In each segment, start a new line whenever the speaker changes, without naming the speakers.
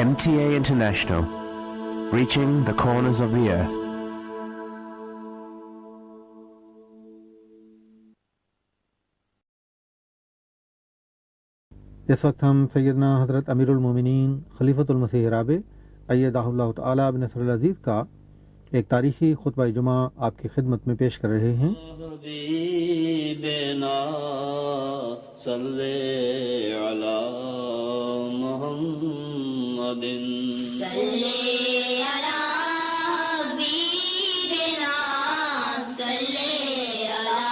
MTA International, reaching the corners of the earth.
اس وقت ہم سیدنا حضرت امیر المومنین خلیفۃ المسیح رابع ایدہ اللہ تعالی بنصر العزیز کا ایک تاریخی خطبہ جمعہ آپ کی خدمت میں پیش کر رہے ہیں۔
حبیبنا صلی علی محمد صلی علی حبیبنا صلی علی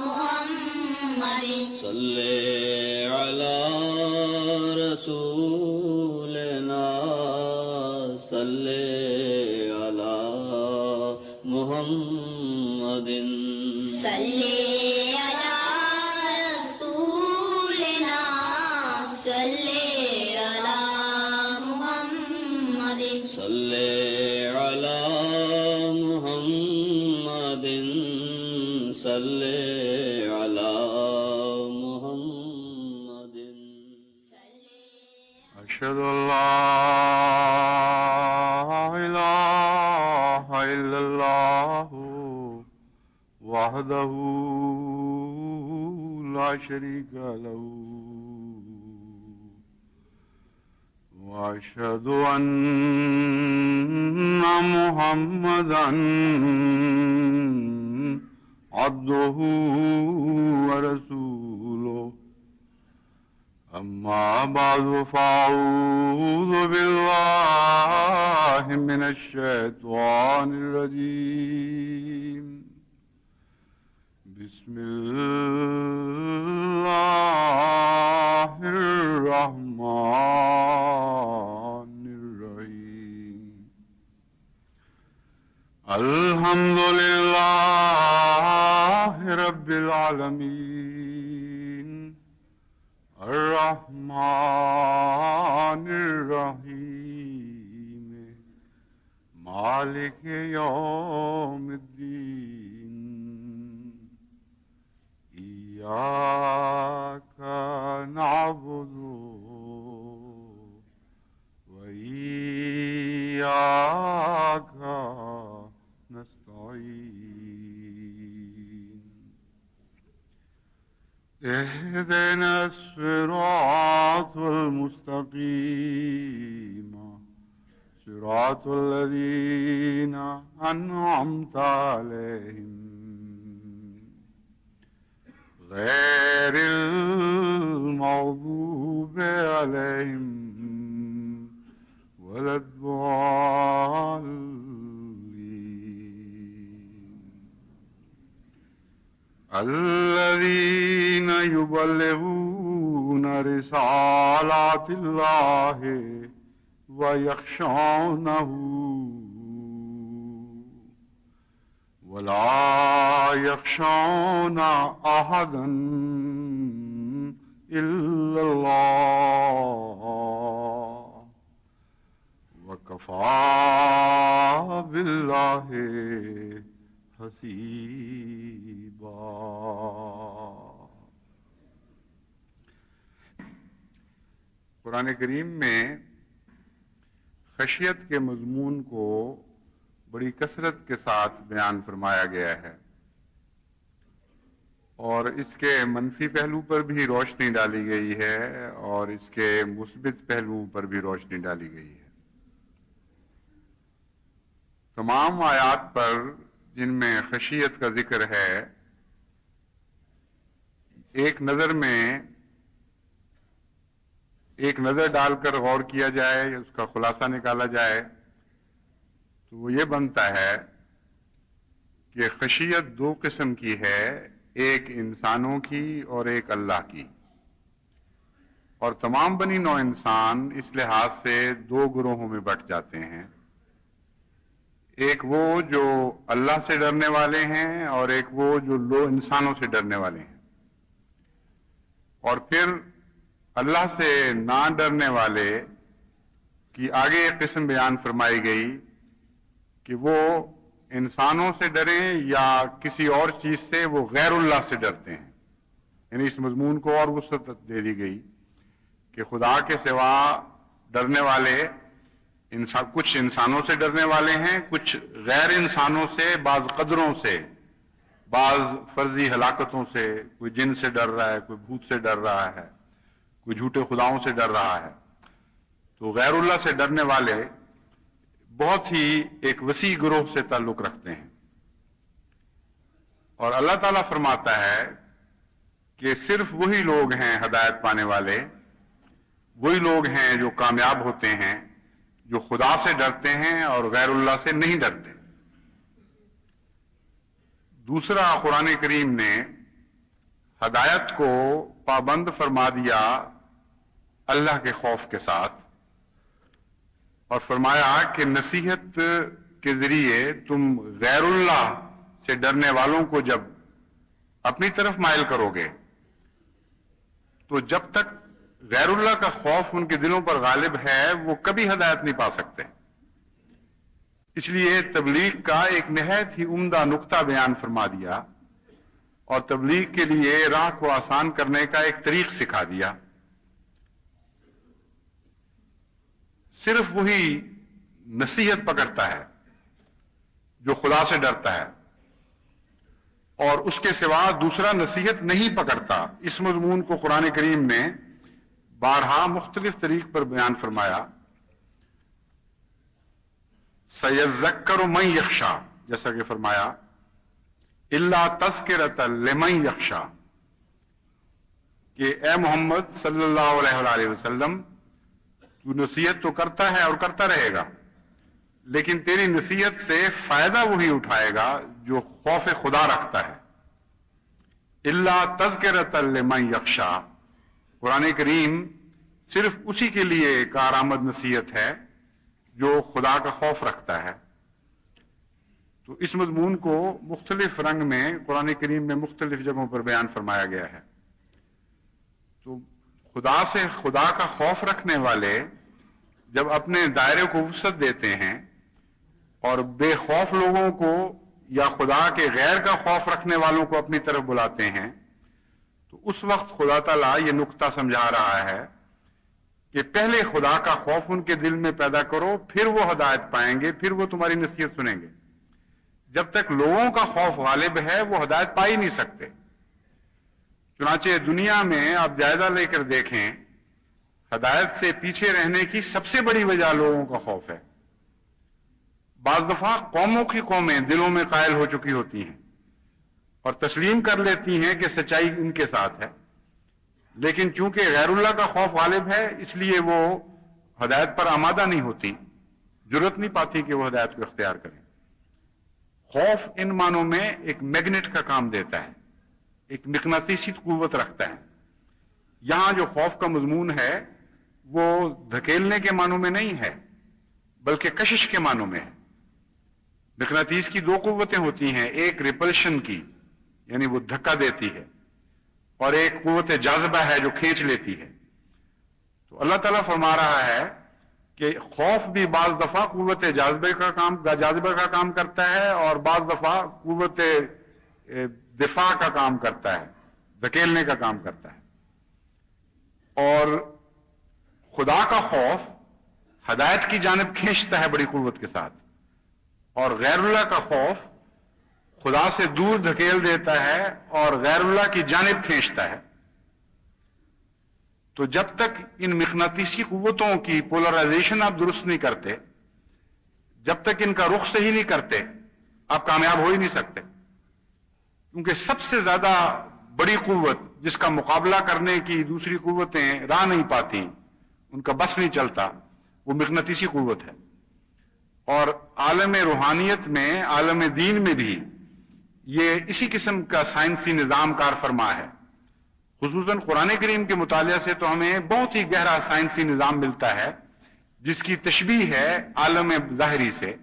محمد صلی علی رسولنا صلی محمد صلی علی رسولنا صلی علی محمد صلی علی محمد صلی علی محمد
اشہد ان لا إلا الله وحده لا شريك له وأشهد أن محمدا عبده ورسوله أما بعد فأعوذ بالله من الشيطان الرجيم بسم الله الرحمن الرحيم الحمد لله رب العالمين الرحمن الرحيم مالك يوم الدين إياك نعبد وإياك نستعين اهدنا الصراط المستقيم صراط الذين أنعمت عليهم غير المغضوب عليهم ولا الضالين الذين يبلغون رسالات الله ويخشونه ولا يخشون أحدا إلا الله وكفى بالله حسيبا۔ قرآن کریم میں خشیت کے مضمون کو بڑی کثرت کے ساتھ بیان فرمایا گیا ہے، اور اس کے منفی پہلو پر بھی روشنی ڈالی گئی ہے اور اس کے مثبت پہلوؤں پر بھی روشنی ڈالی گئی ہے۔ تمام آیات پر جن میں خشیت کا ذکر ہے، ایک نظر ڈال کر غور کیا جائے، اس کا خلاصہ نکالا جائے تو وہ یہ بنتا ہے کہ خشیت دو قسم کی ہے، ایک انسانوں کی اور ایک اللہ کی، اور تمام بنی نوع انسان اس لحاظ سے دو گروہوں میں بٹ جاتے ہیں، ایک وہ جو اللہ سے ڈرنے والے ہیں اور ایک وہ جو انسانوں سے ڈرنے والے ہیں، اور پھر اللہ سے نہ ڈرنے والے کی آگے ایک قسم بیان فرمائی گئی کہ وہ انسانوں سے ڈریں یا کسی اور چیز سے، وہ غیر اللہ سے ڈرتے ہیں۔ یعنی اس مضمون کو اور وسعت دے دی گئی کہ خدا کے سوا ڈرنے والے کچھ انسانوں سے ڈرنے والے ہیں، کچھ غیر انسانوں سے، بعض قدروں سے، بعض فرضی ہلاکتوں سے، کوئی جن سے ڈر رہا ہے، کوئی بھوت سے ڈر رہا ہے، کوئی جھوٹے خداؤں سے ڈر رہا ہے۔ تو غیر اللہ سے ڈرنے والے بہت ہی ایک وسیع گروہ سے تعلق رکھتے ہیں، اور اللہ تعالیٰ فرماتا ہے کہ صرف وہی لوگ ہیں ہدایت پانے والے، وہی لوگ ہیں جو کامیاب ہوتے ہیں، جو خدا سے ڈرتے ہیں اور غیر اللہ سے نہیں ڈرتے۔ دوسرا، قرآن کریم نے ہدایت کو پابند فرما دیا اللہ کے خوف کے ساتھ، اور فرمایا کہ نصیحت کے ذریعے تم غیر اللہ سے ڈرنے والوں کو جب اپنی طرف مائل کرو گے تو جب تک غیر اللہ کا خوف ان کے دلوں پر غالب ہے وہ کبھی ہدایت نہیں پا سکتے۔ اس لیے تبلیغ کا ایک نہایت ہی عمدہ نقطہ بیان فرما دیا، اور تبلیغ کے لیے راہ کو آسان کرنے کا ایک طریق سکھا دیا۔ صرف وہی نصیحت پکڑتا ہے جو خدا سے ڈرتا ہے، اور اس کے سوا دوسرا نصیحت نہیں پکڑتا۔ اس مضمون کو قرآن کریم نے بارہا مختلف طریق پر بیان فرمایا۔ سَيَذَّكَّرُ مَن يَخْشَىٰ، جیسا کہ فرمایا إِلَّا تَذْكِرَةً لِمَن يَخْشَىٰ، کہ اے محمد صلی اللہ علیہ وآلہ وسلم تو نصیحت تو کرتا ہے اور کرتا رہے گا، لیکن تیری نصیحت سے فائدہ وہی اٹھائے گا جو خوف خدا رکھتا ہے۔ إِلَّا تَذْكِرَةً لِمَن يَخْشَىٰ، قرآن کریم صرف اسی کے لیے کارآمد نصیحت ہے جو خدا کا خوف رکھتا ہے۔ تو اس مضمون کو مختلف رنگ میں قرآن کریم میں مختلف جگہوں پر بیان فرمایا گیا ہے۔ تو خدا کا خوف رکھنے والے جب اپنے دائرے کو وسعت دیتے ہیں اور بے خوف لوگوں کو یا خدا کے غیر کا خوف رکھنے والوں کو اپنی طرف بلاتے ہیں، تو اس وقت خدا تعالیٰ یہ نقطہ سمجھا رہا ہے کہ پہلے خدا کا خوف ان کے دل میں پیدا کرو، پھر وہ ہدایت پائیں گے، پھر وہ تمہاری نصیحت سنیں گے۔ جب تک لوگوں کا خوف غالب ہے وہ ہدایت پا ہی نہیں سکتے۔ چنانچہ دنیا میں آپ جائزہ لے کر دیکھیں، ہدایت سے پیچھے رہنے کی سب سے بڑی وجہ لوگوں کا خوف ہے۔ بعض دفعہ قوموں کی قومیں دلوں میں قائل ہو چکی ہوتی ہیں اور تسلیم کر لیتی ہیں کہ سچائی ان کے ساتھ ہے، لیکن چونکہ غیر اللہ کا خوف غالب ہے اس لیے وہ ہدایت پر آمادہ نہیں ہوتی، جرأت نہیں پاتی کہ وہ ہدایت کو اختیار کریں۔ خوف ان معنوں میں ایک میگنیٹ کا کام دیتا ہے، ایک مقناطیسی قوت رکھتا ہے۔ یہاں جو خوف کا مضمون ہے وہ دھکیلنے کے معنوں میں نہیں ہے بلکہ کشش کے معنوں میں ہے۔ مقناطیس کی دو قوتیں ہوتی ہیں، ایک ریپلشن کی یعنی وہ دھکا دیتی ہے، اور ایک قوت جاذبہ ہے جو کھینچ لیتی ہے۔ تو اللہ تعالیٰ فرما رہا ہے کہ خوف بھی بعض دفعہ قوت جاذبہ کا کام کرتا ہے اور بعض دفعہ قوت دفاع کا کام کرتا ہے، دھکیلنے کا کام کرتا ہے۔ اور خدا کا خوف ہدایت کی جانب کھینچتا ہے بڑی قوت کے ساتھ، اور غیر اللہ کا خوف خدا سے دور دھکیل دیتا ہے اور غیر اللہ کی جانب کھینچتا ہے۔ تو جب تک ان مقناطیسی قوتوں کی پولرائزیشن آپ درست نہیں کرتے، جب تک ان کا رخ صحیح نہیں کرتے، آپ کامیاب ہو ہی نہیں سکتے، کیونکہ سب سے زیادہ بڑی قوت جس کا مقابلہ کرنے کی دوسری قوتیں راہ نہیں پاتی، ان کا بس نہیں چلتا، وہ مقناطیسی قوت ہے۔ اور عالم روحانیت میں، عالم دین میں بھی یہ اسی قسم کا سائنسی نظام کار فرما ہے۔ خصوصاً قرآن کریم کے مطالعہ سے تو ہمیں بہت ہی گہرا سائنسی نظام ملتا ہے جس کی تشبیہ ہے عالم ظاہری سے،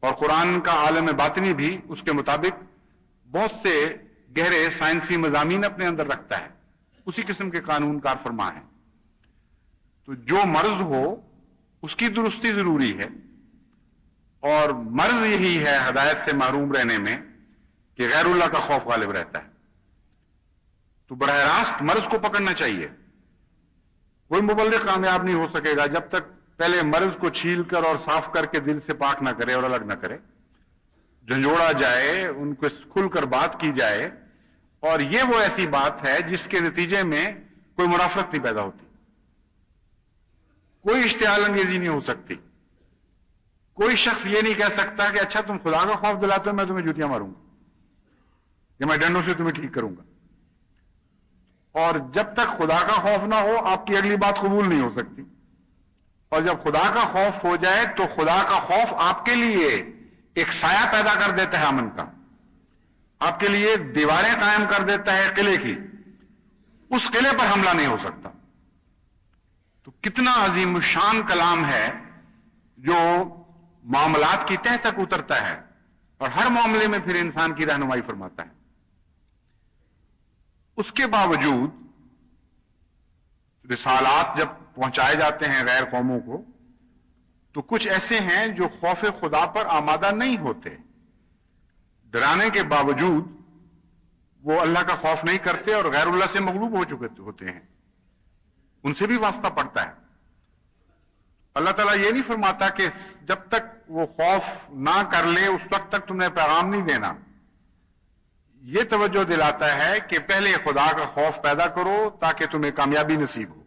اور قرآن کا عالم باطنی بھی اس کے مطابق بہت سے گہرے سائنسی مضامین اپنے اندر رکھتا ہے، اسی قسم کے قانون کار فرما ہے۔ تو جو مرض ہو اس کی درستی ضروری ہے، اور مرض یہی ہے ہدایت سے محروم رہنے میں کہ غیر اللہ کا خوف غالب رہتا ہے۔ تو براہ راست مرض کو پکڑنا چاہیے، کوئی مبلغ کامیاب نہیں ہو سکے گا جب تک پہلے مرض کو چھیل کر اور صاف کر کے دل سے پاک نہ کرے اور الگ نہ کرے، جھنجھوڑا جائے، ان کو کھل کر بات کی جائے. اور یہ وہ ایسی بات ہے جس کے نتیجے میں کوئی منافرت نہیں پیدا ہوتی، کوئی اشتعال انگیزی نہیں ہو سکتی. کوئی شخص یہ نہیں کہہ سکتا کہ اچھا تم خدا کا خوف دلاتے ہو، میں تمہیں جوتیاں ماروں گا یا میں ڈنڈوں سے تمہیں ٹھیک کروں گا. اور جب تک خدا کا خوف نہ ہو آپ کی اگلی بات قبول نہیں ہو سکتی. اور جب خدا کا خوف ہو جائے تو خدا کا خوف آپ کے لیے ایک سایہ پیدا کر دیتا ہے امن کا، آپ کے لیے دیواریں قائم کر دیتا ہے قلعے کی. اس قلعے پر حملہ نہیں ہو سکتا. تو کتنا عظیم الشان کلام ہے جو معاملات کی تہ تک اترتا ہے اور ہر معاملے میں پھر انسان کی رہنمائی فرماتا ہے. اس کے باوجود رسالات جب پہنچائے جاتے ہیں غیر قوموں کو تو کچھ ایسے ہیں جو خوف خدا پر آمادہ نہیں ہوتے، ڈرانے کے باوجود وہ اللہ کا خوف نہیں کرتے اور غیر اللہ سے مغلوب ہو چکے ہوتے ہیں. ان سے بھی واسطہ پڑتا ہے. اللہ تعالیٰ یہ نہیں فرماتا کہ جب تک وہ خوف نہ کر لے اس وقت تک تمہیں پیغام نہیں دینا. یہ توجہ دلاتا ہے کہ پہلے خدا کا خوف پیدا کرو تاکہ تمہیں کامیابی نصیب ہو.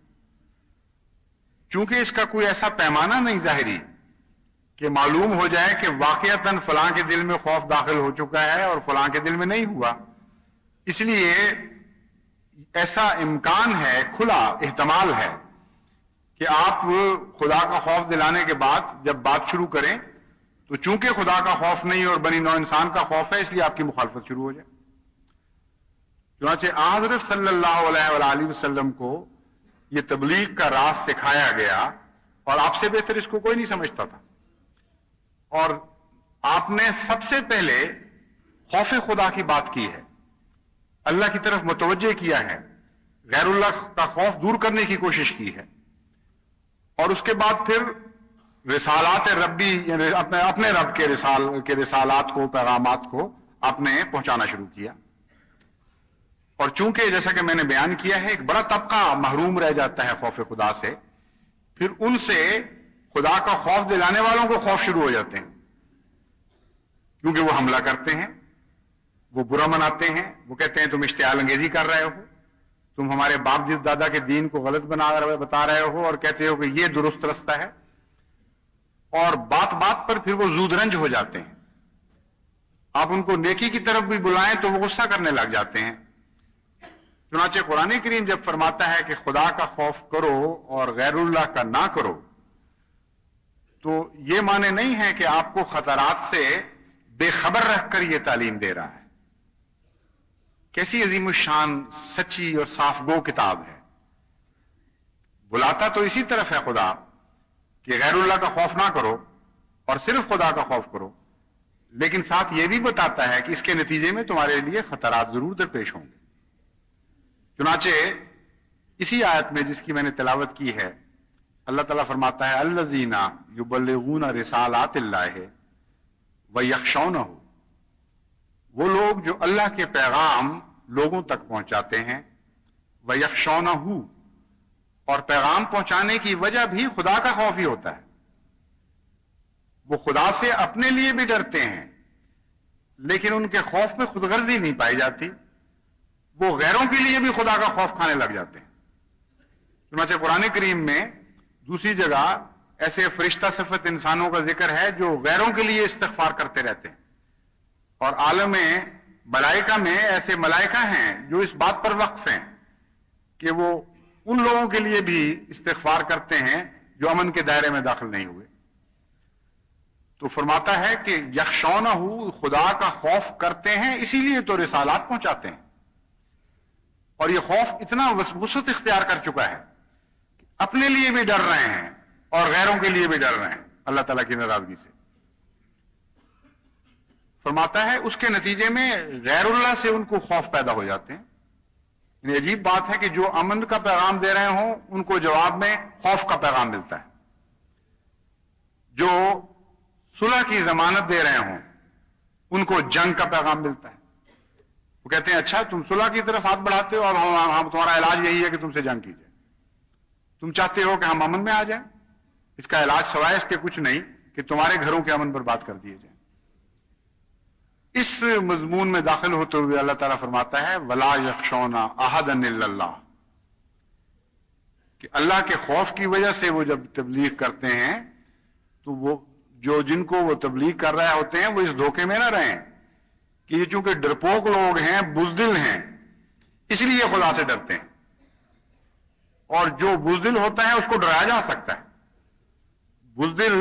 چونکہ اس کا کوئی ایسا پیمانہ نہیں ظاہری کہ معلوم ہو جائے کہ واقعتاً فلاں کے دل میں خوف داخل ہو چکا ہے اور فلاں کے دل میں نہیں ہوا. اس لیے ایسا امکان ہے، کھلا احتمال ہے کہ آپ خدا کا خوف دلانے کے بعد جب بات شروع کریں تو چونکہ خدا کا خوف نہیں اور بنی نوع انسان کا خوف ہے اس لیے آپ کی مخالفت شروع ہو جائے. چنانچہ حضرت صلی اللہ علیہ وآلہ وسلم کو یہ تبلیغ کا راز سکھایا گیا اور آپ سے بہتر اس کو کوئی نہیں سمجھتا تھا. اور آپ نے سب سے پہلے خوف خدا کی بات کی ہے، اللہ کی طرف متوجہ کیا ہے، غیر اللہ کا خوف دور کرنے کی کوشش کی ہے. اور اس کے بعد پھر رسالات ربی یعنی اپنے رب کے رسالات کو، پیغامات کو آپ نے پہنچانا شروع کیا. اور چونکہ جیسا کہ میں نے بیان کیا ہے ایک بڑا طبقہ محروم رہ جاتا ہے خوف خدا سے، پھر ان سے خدا کا خوف دلانے والوں کو خوف شروع ہو جاتے ہیں کیونکہ وہ حملہ کرتے ہیں، وہ برا مناتے ہیں، وہ کہتے ہیں تم اشتعال انگیزی کر رہے ہو، تم ہمارے باپ جد دادا کے دین کو غلط بتا رہے ہو اور کہتے ہو کہ یہ درست رستہ ہے. اور بات بات پر پھر وہ زود رنج ہو جاتے ہیں. آپ ان کو نیکی کی طرف بھی بلائیں تو وہ غصہ کرنے لگ جاتے ہیں. چنانچہ قرآن کریم جب فرماتا ہے کہ خدا کا خوف کرو اور غیر اللہ کا نہ کرو تو یہ معنی نہیں ہے کہ آپ کو خطرات سے بے خبر رکھ کر یہ تعلیم دے رہا ہے. کیسی عظیم الشان سچی اور صاف گو کتاب ہے. بلاتا تو اسی طرف ہے خدا کہ غیر اللہ کا خوف نہ کرو اور صرف خدا کا خوف کرو، لیکن ساتھ یہ بھی بتاتا ہے کہ اس کے نتیجے میں تمہارے لیے خطرات ضرور درپیش ہوں گے. چنانچہ اسی آیت میں جس کی میں نے تلاوت کی ہے اللہ تعالیٰ فرماتا ہے الذین یبلغون رسالات اللہ ویخشونہ، وہ لوگ جو اللہ کے پیغام لوگوں تک پہنچاتے ہیں، ویخشونہ، اور پیغام پہنچانے کی وجہ بھی خدا کا خوف ہی ہوتا ہے. وہ خدا سے اپنے لیے بھی ڈرتے ہیں لیکن ان کے خوف میں خود غرضی نہیں پائی جاتی، وہ غیروں کے لیے بھی خدا کا خوف کھانے لگ جاتے ہیں. چنانچہ قرآن کریم میں دوسری جگہ ایسے فرشتہ صفت انسانوں کا ذکر ہے جو غیروں کے لیے استغفار کرتے رہتے ہیں، اور عالم ملائکہ میں ایسے ملائکہ ہیں جو اس بات پر وقف ہیں کہ وہ ان لوگوں کے لیے بھی استغفار کرتے ہیں جو امن کے دائرے میں داخل نہیں ہوئے. تو فرماتا ہے کہ یخشونہ، خدا کا خوف کرتے ہیں اسی لیے تو رسالات پہنچاتے ہیں. اور یہ خوف اتنا وسعت اختیار کر چکا ہے کہ اپنے لیے بھی ڈر رہے ہیں اور غیروں کے لیے بھی ڈر رہے ہیں اللہ تعالیٰ کی ناراضگی سے. فرماتا ہے اس کے نتیجے میں غیر اللہ سے ان کو خوف پیدا ہو جاتے ہیں. یعنی عجیب بات ہے کہ جو امن کا پیغام دے رہے ہوں ان کو جواب میں خوف کا پیغام ملتا ہے، جو صلح کی ضمانت دے رہے ہوں ان کو جنگ کا پیغام ملتا ہے. وہ کہتے ہیں اچھا تم صلح کی طرف ہاتھ بڑھاتے ہو اور ہم تمہارا علاج یہی ہے کہ تم سے جنگ کی جائے. تم چاہتے ہو کہ ہم امن میں آ جائیں؟ اس کا علاج سوائے اس کے کچھ نہیں کہ تمہارے گھروں کے امن برباد کر دیے جائیں۔ اس مضمون میں داخل ہوتے ہوئے اللہ تعالیٰ فرماتا ہے وَلَا يَخْشَوْنَ أَحَدًا إِلَّا اللَّهَ، کہ اللہ کے خوف کی وجہ سے وہ جب تبلیغ کرتے ہیں تو وہ جن کو وہ تبلیغ کر رہے ہوتے ہیں وہ اس دھوکے میں نہ رہیں کہ یہ چونکہ ڈرپوک لوگ ہیں، بزدل ہیں، اس لیے خدا سے ڈرتے ہیں، اور جو بزدل ہوتا ہے اس کو ڈرایا جا سکتا ہے۔ بزدل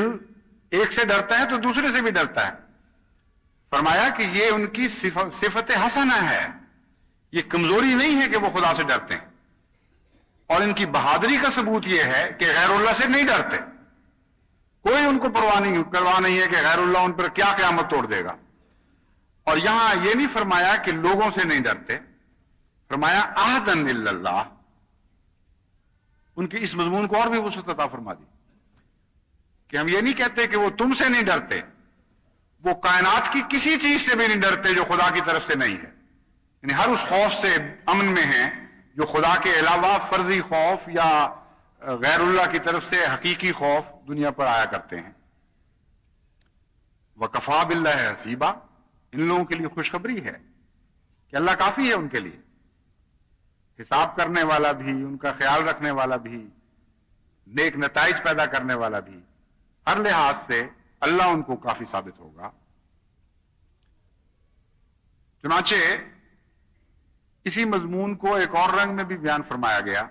ایک سے ڈرتا ہے تو دوسرے سے بھی ڈرتا ہے۔ فرمایا کہ یہ ان کی صفت حسنہ ہے، یہ کمزوری نہیں ہے کہ وہ خدا سے ڈرتے ہیں، اور ان کی بہادری کا ثبوت یہ ہے کہ غیر اللہ سے نہیں ڈرتے۔ کوئی ان کو پرواہ نہیں ہے کہ غیر اللہ ان پر کیا قیامت توڑ دے گا۔ اور یہاں یہ نہیں فرمایا کہ لوگوں سے نہیں ڈرتے، فرمایا احدن الا اللہ۔ ان کی اس مضمون کو اور بھی وسعت عطا فرما دی کہ ہم یہ نہیں کہتے کہ وہ تم سے نہیں ڈرتے، وہ کائنات کی کسی چیز سے بھی نہیں ڈرتے جو خدا کی طرف سے نہیں ہے، یعنی ہر اس خوف سے امن میں ہیں جو خدا کے علاوہ فرضی خوف یا غیر اللہ کی طرف سے حقیقی خوف دنیا پر آیا کرتے ہیں۔ وَكَفَى بِاللَّهِ حَسِيبًا، ان لوگوں کے لیے خوشخبری ہے کہ اللہ کافی ہے ان کے لیے، حساب کرنے والا بھی، ان کا خیال رکھنے والا بھی، نیک نتائج پیدا کرنے والا بھی، ہر لحاظ سے اللہ ان کو کافی ثابت ہوگا۔ چنانچہ اسی مضمون کو ایک اور رنگ میں بھی بیان فرمایا گیا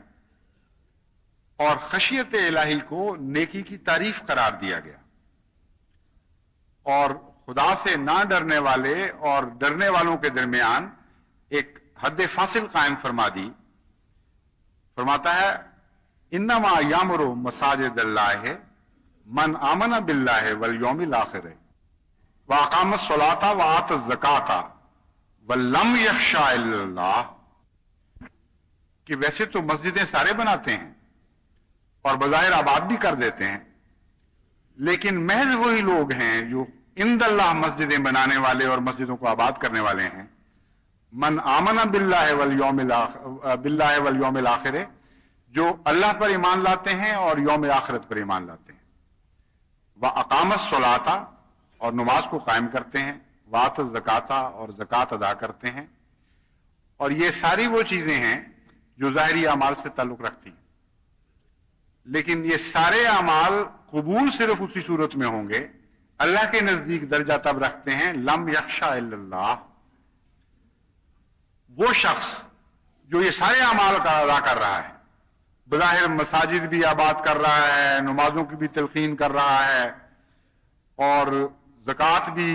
اور خشیت الہی کو نیکی کی تعریف قرار دیا گیا، اور خدا سے نہ ڈرنے والے اور ڈرنے والوں کے درمیان ایک حد فاصل قائم فرما دی۔ فرماتا ہے انما یامر مساجد اللہ من آمن باللہ والیوم الآخر واقام الصلاۃ وآت الزکاۃ ولم یخشى الا اللہ، کہ ویسے تو مسجدیں سارے بناتے ہیں اور بظاہر آباد بھی کر دیتے ہیں، لیکن محض وہی لوگ ہیں جو عند اللہ مسجدیں بنانے والے اور مسجدوں کو آباد کرنے والے ہیں۔ من آمن باللہ والیوم الآخر، جو اللہ پر ایمان لاتے ہیں اور یوم آخرت پر ایمان لاتے ہیں، وَأَقَامَ الصَّلَاةَ، اور نماز کو قائم کرتے ہیں، وَآتَ الزَّكَاةَ، اور زکوٰۃ ادا کرتے ہیں۔ اور یہ ساری وہ چیزیں ہیں جو ظاہری اعمال سے تعلق رکھتی ہیں، لیکن یہ سارے اعمال قبول صرف اسی صورت میں ہوں گے، اللہ کے نزدیک درجہ تب رکھتے ہیں لم یخشى الا اللہ، وہ شخص جو یہ سارے اعمال کا ادا کر رہا ہے، بظاہر مساجد بھی آباد کر رہا ہے، نمازوں کی بھی تلقین کر رہا ہے، اور زکوٰۃ بھی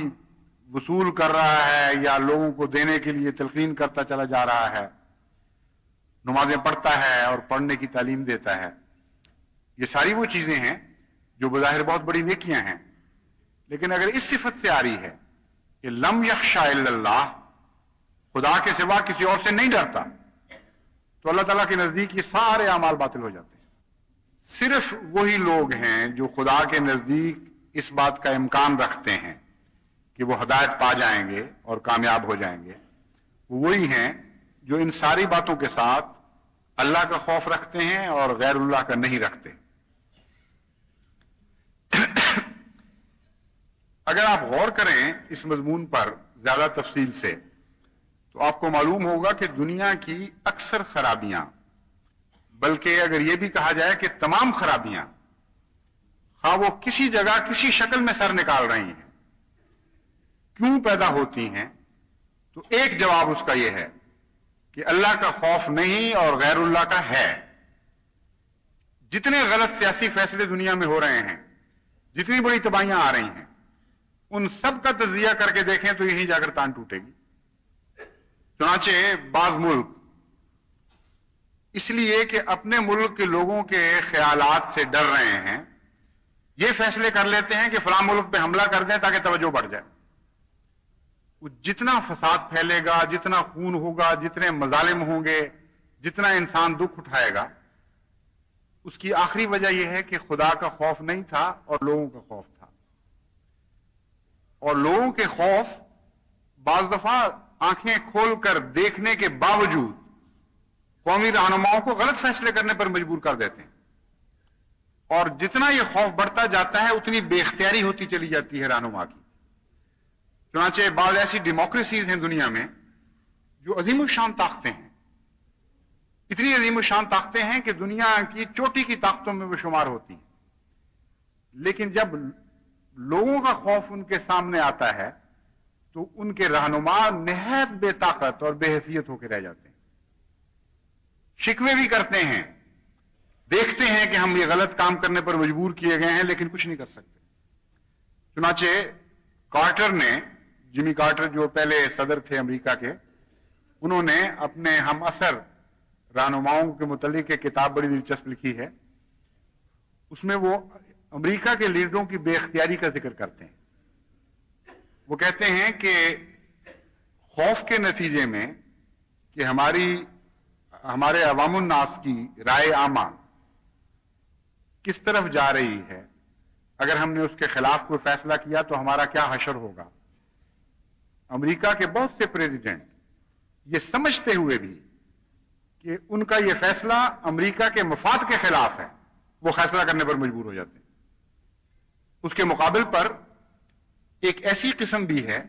وصول کر رہا ہے یا لوگوں کو دینے کے لیے تلقین کرتا چلا جا رہا ہے، نمازیں پڑھتا ہے اور پڑھنے کی تعلیم دیتا ہے، یہ ساری وہ چیزیں ہیں جو بظاہر بہت بڑی نیکیاں ہیں، لیکن اگر اس صفت سے آ رہی ہے کہ لم یخشى الا اللہ، خدا کے سوا کسی اور سے نہیں ڈرتا، تو اللہ تعالیٰ کے نزدیک یہ سارے اعمال باطل ہو جاتے ہیں۔ صرف وہی لوگ ہیں جو خدا کے نزدیک اس بات کا امکان رکھتے ہیں کہ وہ ہدایت پا جائیں گے اور کامیاب ہو جائیں گے، وہی ہیں جو ان ساری باتوں کے ساتھ اللہ کا خوف رکھتے ہیں اور غیر اللہ کا نہیں رکھتے۔ اگر آپ غور کریں اس مضمون پر زیادہ تفصیل سے تو آپ کو معلوم ہوگا کہ دنیا کی اکثر خرابیاں، بلکہ اگر یہ بھی کہا جائے کہ تمام خرابیاں، خواہ وہ کسی جگہ کسی شکل میں سر نکال رہی ہیں، کیوں پیدا ہوتی ہیں، تو ایک جواب اس کا یہ ہے کہ اللہ کا خوف نہیں اور غیر اللہ کا ہے۔ جتنے غلط سیاسی فیصلے دنیا میں ہو رہے ہیں، جتنی بڑی تباہیاں آ رہی ہیں، ان سب کا تجزیہ کر کے دیکھیں تو یہیں جا کر تان ٹوٹے گی۔ چنانچہ بعض ملک اس لیے کہ اپنے ملک کے لوگوں کے خیالات سے ڈر رہے ہیں، یہ فیصلے کر لیتے ہیں کہ فلاں ملک پہ حملہ کر دیں تاکہ توجہ بڑھ جائے۔ وہ جتنا فساد پھیلے گا، جتنا خون ہوگا، جتنے مظالم ہوں گے، جتنا انسان دکھ اٹھائے گا، اس کی آخری وجہ یہ ہے کہ خدا کا خوف نہیں تھا اور لوگوں کا خوف تھا۔ اور لوگوں کے خوف بعض دفعہ آنکھیں کھول کر دیکھنے کے باوجود قومی رہنماؤں کو غلط فیصلے کرنے پر مجبور کر دیتے ہیں۔ اور جتنا یہ خوف بڑھتا جاتا ہے اتنی بے اختیاری ہوتی چلی جاتی ہے رہنما کی. چنانچہ بعض ایسی ڈیموکریسیز ہیں دنیا میں جو عظیم الشان طاقتیں ہیں، اتنی عظیم الشان طاقتیں ہیں کہ دنیا کی چوٹی کی طاقتوں میں وہ شمار ہوتی ہیں، لیکن جب لوگوں کا خوف ان کے سامنے آتا ہے تو ان کے رہنما نہایت بے طاقت اور بے حیثیت ہو کے رہ جاتے ہیں، شکوے بھی کرتے ہیں، دیکھتے ہیں کہ ہم یہ غلط کام کرنے پر مجبور کیے گئے ہیں لیکن کچھ نہیں کر سکتے. چنانچہ کارٹر نے، جمی کارٹر جو پہلے صدر تھے امریکہ کے، انہوں نے اپنے ہم اثر رہنماؤں کے متعلق ایک کتاب بڑی دلچسپ لکھی ہے. اس میں وہ امریکہ کے لیڈروں کی بے اختیاری کا ذکر کرتے ہیں. وہ کہتے ہیں کہ خوف کے نتیجے میں کہ ہمارے عوام الناس کی رائے عامہ کس طرف جا رہی ہے، اگر ہم نے اس کے خلاف کوئی فیصلہ کیا تو ہمارا کیا حشر ہوگا. امریکہ کے بہت سے پریزیڈنٹ یہ سمجھتے ہوئے بھی کہ ان کا یہ فیصلہ امریکہ کے مفاد کے خلاف ہے، وہ فیصلہ کرنے پر مجبور ہو جاتے ہیں. اس کے مقابل پر ایک ایسی قسم بھی ہے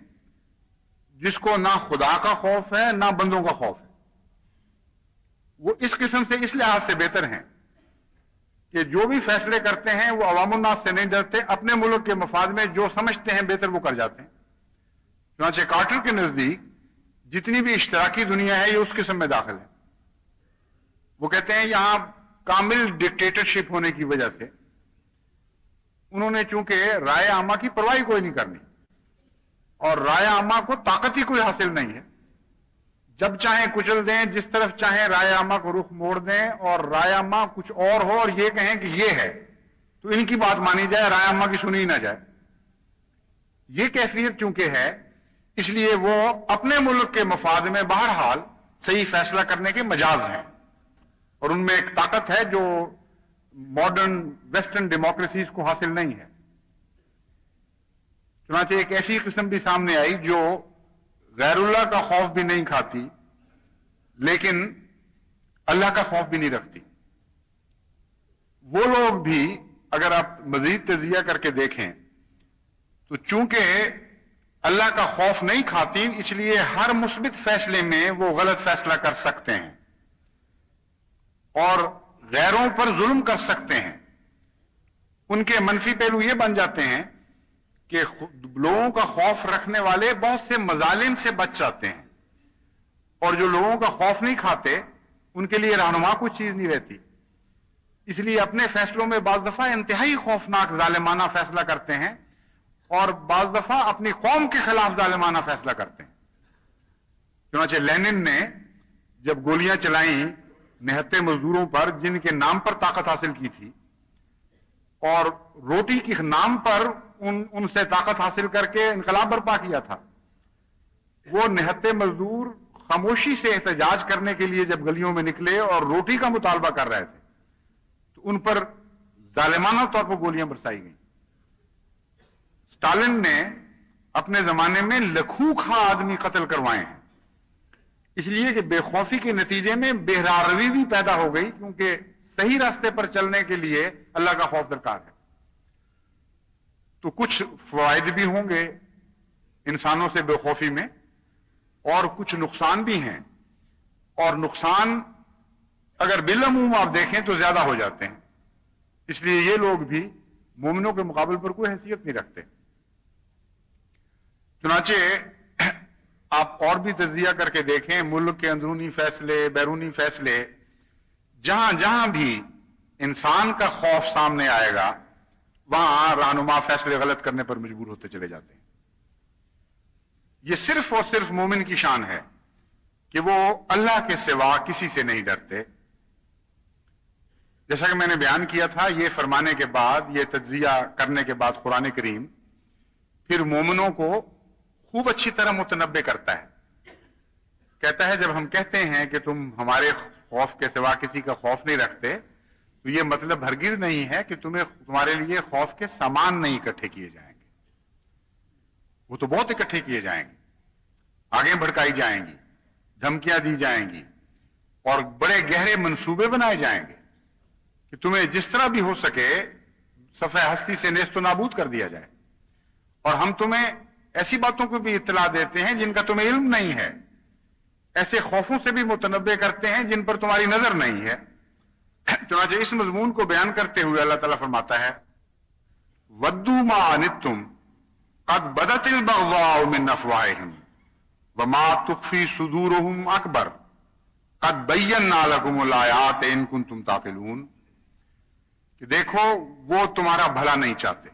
جس کو نہ خدا کا خوف ہے نہ بندوں کا خوف ہے. وہ اس قسم سے اس لحاظ سے بہتر ہیں کہ جو بھی فیصلے کرتے ہیں وہ عوام الناس سے نہیں ڈرتے، اپنے ملک کے مفاد میں جو سمجھتے ہیں بہتر وہ کر جاتے ہیں. چنانچہ کارٹر کے نزدیک جتنی بھی اشتراکی دنیا ہے یہ اس قسم میں داخل ہے. وہ کہتے ہیں یہاں کامل ڈکٹیٹرشپ ہونے کی وجہ سے انہوں نے چونکہ رائے عامہ کی پرواہ کوئی نہیں کرنی، اور رائے عامہ کو طاقت ہی کوئی حاصل نہیں ہے، جب چاہیں کچل دیں، جس طرف چاہیں رائے عامہ کو رخ موڑ دیں، اور رائے عامہ کچھ اور ہو اور یہ کہیں کہ یہ ہے تو ان کی بات مانی جائے، رائے عامہ کی سنی ہی نہ جائے. یہ کیفیت چونکہ ہے اس لیے وہ اپنے ملک کے مفاد میں بہرحال صحیح فیصلہ کرنے کے مجاز ہیں، اور ان میں ایک طاقت ہے جو ماڈرن ویسٹرن ڈیموکریسیز کو حاصل نہیں ہے. چنانچہ ایک ایسی قسم بھی سامنے آئی جو غیر اللہ کا خوف بھی نہیں کھاتی لیکن اللہ کا خوف بھی نہیں رکھتی. وہ لوگ بھی اگر آپ مزید تجزیہ کر کے دیکھیں تو چونکہ اللہ کا خوف نہیں کھاتی اس لیے ہر مثبت فیصلے میں وہ غلط فیصلہ کر سکتے ہیں اور غیروں پر ظلم کر سکتے ہیں. ان کے منفی پہلو یہ بن جاتے ہیں کہ لوگوں کا خوف رکھنے والے بہت سے مظالم سے بچ جاتے ہیں، اور جو لوگوں کا خوف نہیں کھاتے ان کے لیے رہنما کوئی چیز نہیں رہتی. اس لیے اپنے فیصلوں میں بعض دفعہ انتہائی خوفناک ظالمانہ فیصلہ کرتے ہیں اور بعض دفعہ اپنی قوم کے خلاف ظالمانہ فیصلہ کرتے ہیں. چنانچہ لینن نے جب گولیاں چلائیں نہتے مزدوروں پر جن کے نام پر طاقت حاصل کی تھی اور روٹی کے نام پر ان سے طاقت حاصل کر کے انقلاب برپا کیا تھا، وہ نہتے مزدور خاموشی سے احتجاج کرنے کے لیے جب گلیوں میں نکلے اور روٹی کا مطالبہ کر رہے تھے تو ان پر ظالمانہ طور پر گولیاں برسائی گئیں. اسٹالن نے اپنے زمانے میں لکھوں خواہ آدمی قتل کروائے ہیں، اس لیے کہ بے خوفی کے نتیجے میں بہراروی بھی پیدا ہو گئی، کیونکہ صحیح راستے پر چلنے کے لیے اللہ کا خوف درکار ہے. تو کچھ فوائد بھی ہوں گے انسانوں سے بے خوفی میں اور کچھ نقصان بھی ہیں، اور نقصان اگر بالعموم آپ دیکھیں تو زیادہ ہو جاتے ہیں. اس لیے یہ لوگ بھی مومنوں کے مقابل پر کوئی حیثیت نہیں رکھتے. چنانچہ آپ اور بھی تجزیہ کر کے دیکھیں ملک کے اندرونی فیصلے، بیرونی فیصلے، جہاں جہاں بھی انسان کا خوف سامنے آئے گا وہاں رہنما فیصلے غلط کرنے پر مجبور ہوتے چلے جاتے ہیں. یہ صرف اور صرف مومن کی شان ہے کہ وہ اللہ کے سوا کسی سے نہیں ڈرتے. جیسا کہ میں نے بیان کیا تھا، یہ فرمانے کے بعد، یہ تجزیہ کرنے کے بعد قرآن کریم پھر مومنوں کو خوب اچھی طرح متنبع کرتا ہے. کہتا ہے جب ہم کہتے ہیں کہ تم ہمارے خوف کے سوا کسی کا خوف نہیں رکھتے تو یہ مطلب ہرگز نہیں ہے کہ تمہارے لیے خوف کے سامان نہیں اکٹھے کیے جائیں گے. وہ تو بہت اکٹھے کیے جائیں گے، آگے بھڑکائی جائیں گی، دھمکیاں دی جائیں گی اور بڑے گہرے منصوبے بنائے جائیں گے. کہ تمہیں جس طرح بھی ہو سکے صفحہ ہستی سے نیست و نابود کر دیا جائے، اور ہم تمہیں ایسی باتوں کو بھی اطلاع دیتے ہیں جن کا تمہیں علم نہیں ہے، ایسے خوفوں سے بھی متنبع کرتے ہیں جن پر تمہاری نظر نہیں ہے۔ چنانچہ اس مضمون کو بیان کرتے ہوئے اللہ تعالیٰ فرماتا ہے وَدُّوا مَا عَنِتُّمْ قَدْ بَدَتِ الْبَغْضَاءُ مِنْ أَفْوَاهِهِمْ وَمَا تُخْفِي صُدُورُهُمْ أَكْبَرُ قَدْ بَيَّنَّا لَكُمُ الْآيَاتِ إِن كُنتُمْ تَعْقِلُونَ، کہ دیکھو وہ تمہارا بھلا نہیں چاہتے،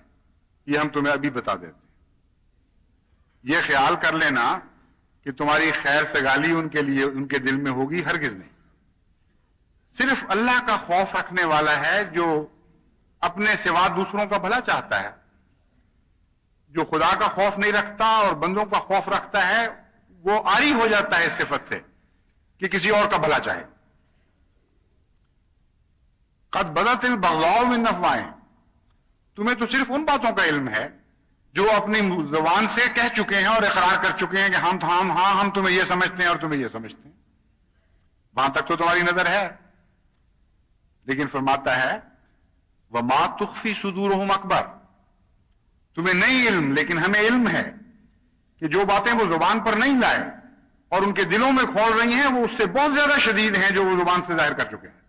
یہ ہم تمہیں ابھی بتا دیتے ہیں۔ یہ خیال کر لینا کہ تمہاری خیر سگالی ان کے لیے ان کے دل میں ہوگی، ہرگز نہیں۔ صرف اللہ کا خوف رکھنے والا ہے جو اپنے سوا دوسروں کا بھلا چاہتا ہے۔ جو خدا کا خوف نہیں رکھتا اور بندوں کا خوف رکھتا ہے وہ عاری ہو جاتا ہے اس صفت سے کہ کسی اور کا بھلا چاہے۔ قد بدت البغضاء من افواہہم، تمہیں تو صرف ان باتوں کا علم ہے جو اپنی زبان سے کہہ چکے ہیں اور اقرار کر چکے ہیں کہ ہم تمہیں یہ سمجھتے ہیں اور تمہیں یہ سمجھتے ہیں، وہاں تک تو تمہاری نظر ہے۔ لیکن فرماتا ہے وَمَا تُخْفِي صُدُورُهُمْ أَكْبَرُ، تمہیں نہیں علم لیکن ہمیں علم ہے کہ جو باتیں وہ زبان پر نہیں لائے اور ان کے دلوں میں کھول رہی ہیں وہ اس سے بہت زیادہ شدید ہیں جو وہ زبان سے ظاہر کر چکے ہیں۔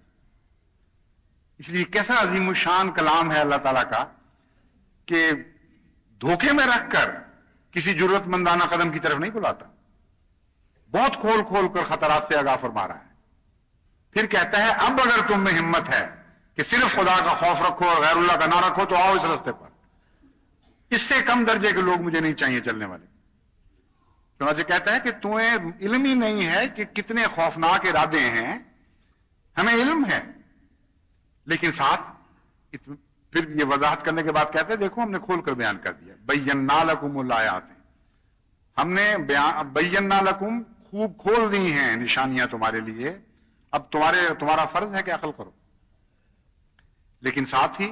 اس لیے کیسا عظیم الشان کلام ہے اللہ تعالیٰ کا کہ دھوکے میں رکھ کر کسی جرت مندانہ قدم کی طرف نہیں بلاتا، بہت کھول کھول کر خطرات سے آگاہ فرما رہا ہے۔ پھر کہتا ہے اب اگر تم میں ہمت ہے کہ صرف خدا کا خوف رکھو اور غیر اللہ کا نہ رکھو تو آؤ اس راستے پر، اس سے کم درجے کے لوگ مجھے نہیں چاہیے چلنے والے۔ چنانچہ کہتا ہے کہ تمہیں علم ہی نہیں ہے کہ کتنے خوفناک ارادے ہیں، ہمیں علم ہے، لیکن ساتھ پھر یہ وضاحت کرنے کے بعد کہتے ہیں دیکھو ہم نے کھول کر بیان کر دیا، بَيَّنَّا لَكُمُ الْآيَاتِ، ہم نے بَيَّنَّا لَكُمْ خوب کھول دی ہیں نشانیاں تمہارے لیے، اب تمہارا فرض ہے کہ عقل کرو۔ لیکن ساتھ ہی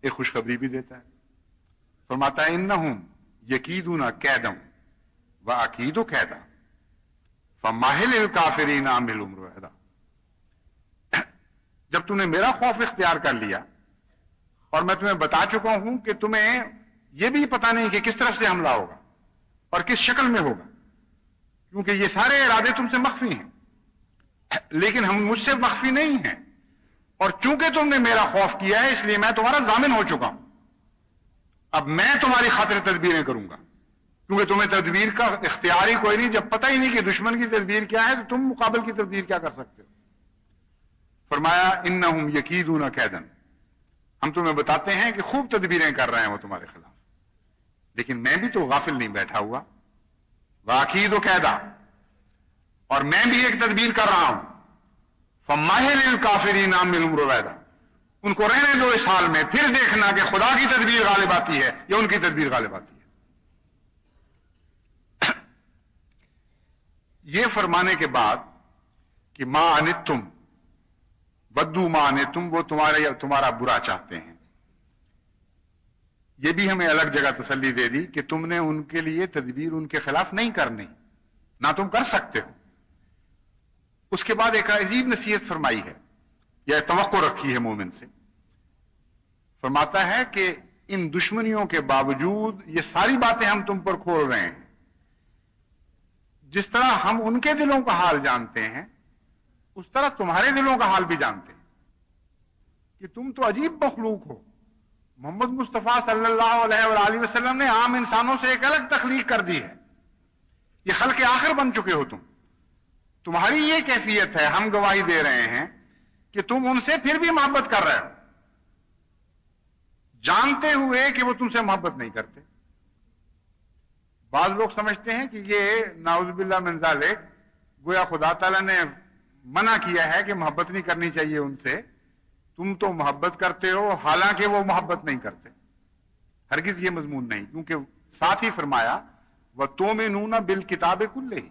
ایک خوشخبری بھی دیتا ہے، فرماتا ہے انہم یکیدون کیدا واکید کیدا فمہل الکافرین امہلہم رویدا، جب تم نے میرا خوف اختیار کر لیا اور میں تمہیں بتا چکا ہوں کہ تمہیں یہ بھی پتہ نہیں کہ کس طرف سے حملہ ہوگا اور کس شکل میں ہوگا، کیونکہ یہ سارے ارادے تم سے مخفی ہیں، لیکن ہم مجھ سے مخفی نہیں ہیں، اور چونکہ تم نے میرا خوف کیا ہے اس لیے میں تمہارا ضامن ہو چکا ہوں، اب میں تمہاری خاطر تدبیریں کروں گا، کیونکہ تمہیں تدبیر کا اختیار ہی کوئی نہیں، جب پتہ ہی نہیں کہ دشمن کی تدبیر کیا ہے تو تم مقابل کی تدبیر کیا کر سکتے ہو۔ فرمایا انہم یکیدون کیدا، ہم تمہیں بتاتے ہیں کہ خوب تدبیریں کر رہے ہیں وہ تمہارے خلاف، لیکن میں بھی تو غافل نہیں بیٹھا ہوا، واکید کیدا، اور میں بھی ایک تدبیر کر رہا ہوں، فمہل الکافرین امہلہم رویدا، ان کو رہنے دو اس حال میں، پھر دیکھنا کہ خدا کی تدبیر غالب آتی ہے یا ان کی تدبیر غالب آتی ہے۔ یہ فرمانے کے بعد کہ ما انتم بدو ما انتم، وہ تمہارا برا چاہتے ہیں، یہ بھی ہمیں الگ جگہ تسلی دے دی کہ تم نے ان کے لیے تدبیر ان کے خلاف نہیں کرنی، نہ تم کر سکتے ہو۔ اس کے بعد ایک عجیب نصیحت فرمائی ہے یا توقع رکھی ہے مومن سے، فرماتا ہے کہ ان دشمنیوں کے باوجود یہ ساری باتیں ہم تم پر کھول رہے ہیں، جس طرح ہم ان کے دلوں کا حال جانتے ہیں اس طرح تمہارے دلوں کا حال بھی جانتے ہیں، کہ تم تو عجیب مخلوق ہو، محمد مصطفیٰ صلی اللہ علیہ وآلہ وسلم نے عام انسانوں سے ایک الگ تخلیق کر دی ہے، یہ خلق آخر بن چکے ہو تمہاری یہ کیفیت ہے، ہم گواہی دے رہے ہیں کہ تم ان سے پھر بھی محبت کر رہے ہو، جانتے ہوئے کہ وہ تم سے محبت نہیں کرتے۔ بعض لوگ سمجھتے ہیں کہ یہ نعوذ باللہ من ذالک گویا خدا تعالیٰ نے منع کیا ہے کہ محبت نہیں کرنی چاہیے ان سے، تم تو محبت کرتے ہو حالانکہ وہ محبت نہیں کرتے۔ ہرگز یہ مضمون نہیں، کیونکہ ساتھ ہی فرمایا وَتُؤْمِنُونَ بِالْكِتَابِ كُلِّهِ،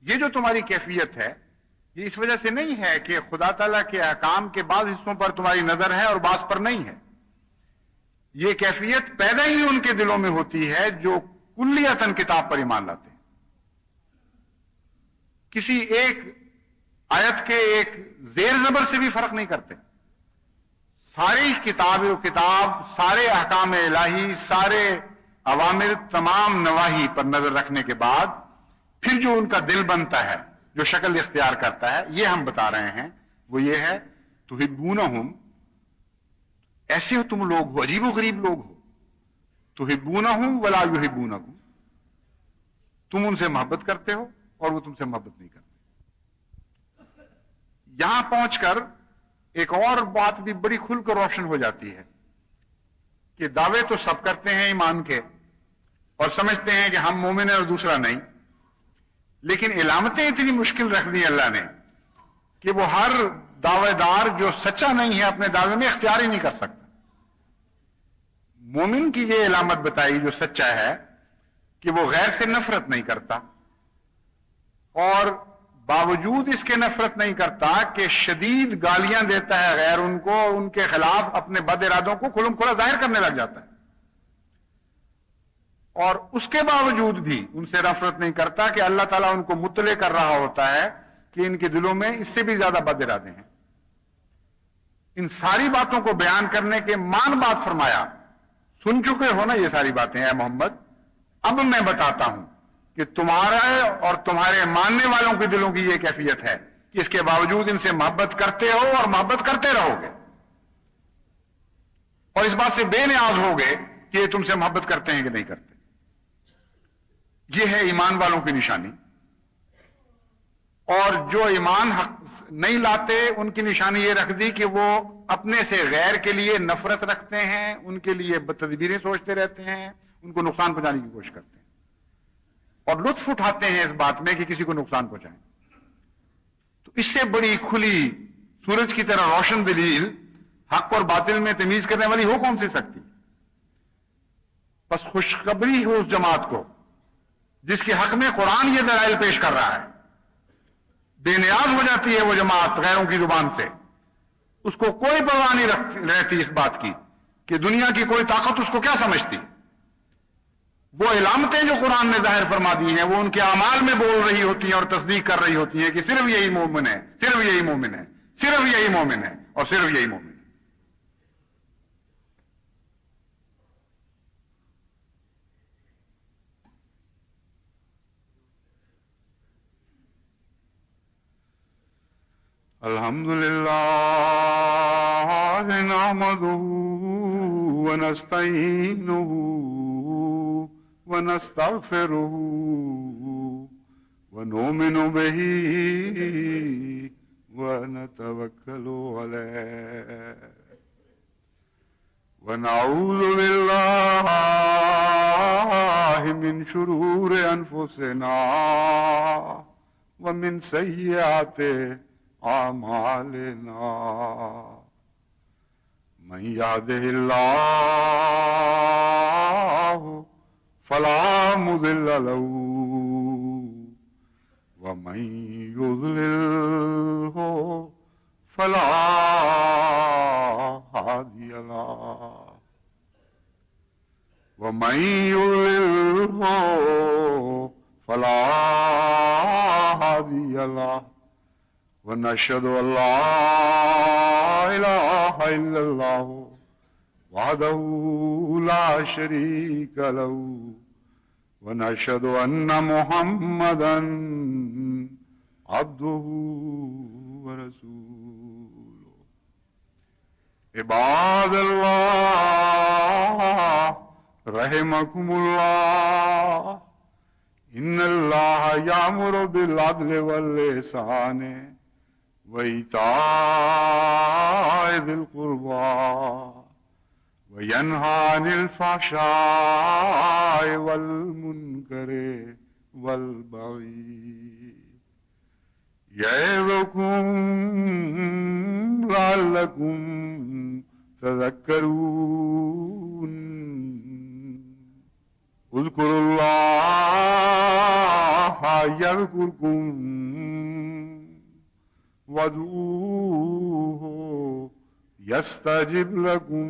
یہ جو تمہاری کیفیت ہے یہ اس وجہ سے نہیں ہے کہ خدا تعالیٰ کے احکام کے بعض حصوں پر تمہاری نظر ہے اور بعض پر نہیں ہے، یہ کیفیت پیدا ہی ان کے دلوں میں ہوتی ہے جو کلیتاً کتاب پر ایمان لاتے ہیں۔ کسی ایک آیت کے ایک زیر زبر سے بھی فرق نہیں کرتے. ساری کتاب و کتاب، سارے احکام الہی، سارے اوامر، تمام نواہی پر نظر رکھنے کے بعد پھر جو ان کا دل بنتا ہے، جو شکل اختیار کرتا ہے، یہ ہم بتا رہے ہیں. وہ یہ ہے تحبونہم، ایسے ہو تم لوگ، ہو عجیب و غریب لوگ ہو. تحبونہم ولا یحبونکم، تم ان سے محبت کرتے ہو اور وہ تم سے محبت نہیں کرتے. یہاں پہنچ کر ایک اور بات بھی بڑی کھل کر روشن ہو جاتی ہے کہ دعوے تو سب کرتے ہیں ایمان کے اور سمجھتے ہیں کہ ہم مومن ہیں اور دوسرا نہیں، لیکن علامتیں اتنی مشکل رکھ دی اللہ نے کہ وہ ہر دعوے دار جو سچا نہیں ہے اپنے دعوے میں اختیار ہی نہیں کر سکتا. مومن کی یہ علامت بتائی جو سچا ہے کہ وہ غیر سے نفرت نہیں کرتا، اور باوجود اس کے نفرت نہیں کرتا کہ شدید گالیاں دیتا ہے غیر ان کو، ان کے خلاف اپنے بد ارادوں کو کھلم کھلا ظاہر کرنے لگ جاتا ہے، اور اس کے باوجود بھی ان سے نفرت نہیں کرتا کہ اللہ تعالیٰ ان کو مطلع کر رہا ہوتا ہے کہ ان کے دلوں میں اس سے بھی زیادہ بد ارادے ہیں. ان ساری باتوں کو بیان کرنے کے مان بات فرمایا، سن چکے ہو نا یہ ساری باتیں اے محمد، اب میں بتاتا ہوں کہ تمہارے اور تمہارے ماننے والوں کے دلوں کی یہ کیفیت ہے کہ اس کے باوجود ان سے محبت کرتے ہو اور محبت کرتے رہو گے، اور اس بات سے بے نیاز ہوگے کہ یہ تم سے محبت کرتے ہیں کہ نہیں کرتے. یہ ہے ایمان والوں کی نشانی. اور جو ایمان نہیں لاتے ان کی نشانی یہ رکھ دی کہ وہ اپنے سے غیر کے لیے نفرت رکھتے ہیں، ان کے لیے بدتدبیریں سوچتے رہتے ہیں، ان کو نقصان پہنچانے کی کوشش کرتے ہیں، اور لطف اٹھاتے ہیں اس بات میں کہ کسی کو نقصان پہنچائیں. تو اس سے بڑی کھلی سورج کی طرح روشن دلیل حق اور باطل میں تمیز کرنے والی ہو کون سی سکتی؟ بس خوشخبری ہو اس جماعت کو جس کے حق میں قرآن یہ دلائل پیش کر رہا ہے. بے نیاز ہو جاتی ہے وہ جماعت غیروں کی زبان سے، اس کو کوئی پرواہ نہیں رہتی اس بات کی کہ دنیا کی کوئی طاقت اس کو کیا سمجھتی. وہ علامتیں جو قرآن نے ظاہر فرما دی ہیں وہ ان کے اعمال میں بول رہی ہوتی ہیں اور تصدیق کر رہی ہوتی ہیں کہ صرف یہی مومن ہے، صرف یہی مومن ہے، صرف یہی مومن ہے اور صرف یہی مومن ہے. الحمدللہ نحمدہ ونستعینہ ونستغفرہ ونؤمن بہ ونتوکل علیہ ونعوذ باللہ من شرور انفسنا ومن سیئات أعمالنا من يهده الله فلا مضل له ومن يضلله فلا هادي له ومن يضلله فلا هادي له ونشهد أن لا إله إلا الله وحده لا شريك له ونشهد أن محمدا عبده ورسوله. عباد الله رحمكم الله، إن الله يأمر بالعدل والإحسان وإيتاء ذي القربى وينهى عن الفحشاء والمنكر والبغي يعظكم لعلكم تذكرون. اذكروا الله يذكركم وادعوه يستجب لكم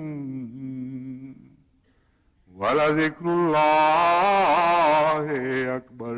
ولذكر الله أكبر.